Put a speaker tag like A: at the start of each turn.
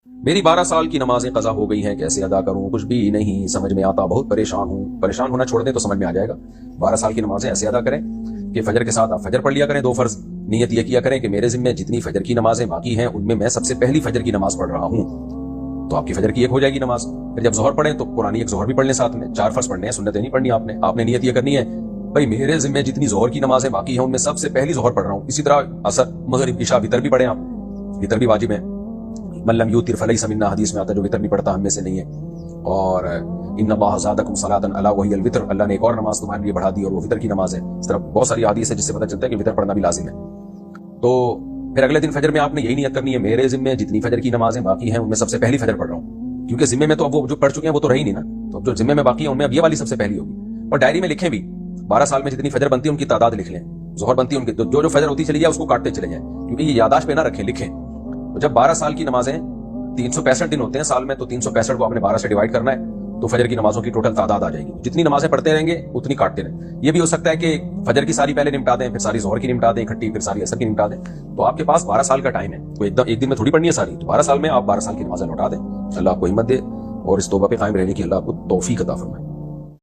A: میری 12 سال کی نمازیں قضا ہو گئی ہیں، کیسے ادا کروں؟ کچھ بھی نہیں سمجھ میں آتا، بہت پریشان ہوں۔ پریشان ہونا چھوڑ دیں تو سمجھ میں آ جائے گا۔ 12 سال کی نمازیں ایسے ادا کریں کہ فجر کے ساتھ آپ فجر پڑھ لیا کریں 2 فرض۔ نیت یہ کیا کریں کہ میرے ذمہ جتنی فجر کی نمازیں باقی ہیں ان میں میں سب سے پہلی فجر کی نماز پڑھ رہا ہوں، تو آپ کی فجر کی ایک ہو جائے گی نماز۔ پھر جب ظہر پڑھیں تو قرآن ایک ظہر بھی پڑھ لیں ساتھ میں، 4 فرض پڑھنے ہیں، سنتیں نہیں پڑھنی آپ نے نیت یہ کرنی ہے بھائی میرے ذمہ جتنی ظہر کی نمازیں باقی ہیں ان میں سب سے پہلی ظہر پڑھ رہا ہوں۔ اسی طرح عصر، مغرب، عشاء، وتر بھی پڑھیں آپ، وتر بھی واجب ہے۔ من لم یوتر فلیس منا، حدیث میں آتا ہے جو وتر نہیں پڑھتا ہم میں سے نہیں ہے۔ اور ان اللہ زادکم صلاۃ الا وہی الوتر، اللہ نے ایک اور نماز تمہارے لیے بڑھا دی اور وہ وتر کی نماز ہے۔ اس طرح بہت ساری حدیث ہے جس سے پتہ چلتا ہے کہ وتر پڑھنا بھی لازم ہے۔ تو پھر اگلے دن فجر میں آپ نے یہی نیت کرنی ہے میرے ذمہ جتنی فجر کی نمازیں باقی ہیں ان میں سب سے پہلی فجر پڑھ رہا ہوں، کیونکہ ذمے میں تو اب وہ جو پڑھ چکے ہیں وہ تو رہی نہیں نا، تو اب جو ذمے میں باقی ہیں ان میں اب یہ والی سب سے پہلی ہوگی۔ اور ڈائری میں لکھیں بھی 12 سال میں جتنی فجر بنتی ہے ان کی تعداد لکھ لیں، ظہر بنتی ہے ان کی جو فجر ہوتی چلی جائے اس کو کاٹتے چلے جائیں، کیونکہ یہ یادداشت پہ نہ رکھیں، لکھیں۔ تو جب 12 سال کی نمازیں 365 دن ہوتے ہیں سال میں، تو 365 کو آپ نے 12 سے ڈیوائڈ کرنا ہے تو فجر کی نمازوں کی ٹوٹل تعداد آ جائے گی۔ جتنی نمازیں پڑھتے رہیں گے اتنی کاٹتے رہیں۔ یہ بھی ہو سکتا ہے کہ فجر کی ساری پہلے نمٹا دیں، پھر ساری ظہر کی نمٹا دیں اکٹھی، پھر ساری عصر کی نمٹا دیں، تو آپ کے پاس 12 سال کا ٹائم ہے۔ کوئی ایک دن میں تھوڑی پڑھنی ہے ساری، تو 12 سال میں آپ 12 سال کی نمازیں لوٹا دیں۔ اللہ آپ کو ہمت دے اور اس توبہ پہ قائم رہنے کی اللہ آپ کو توفیق عطا فرمائے۔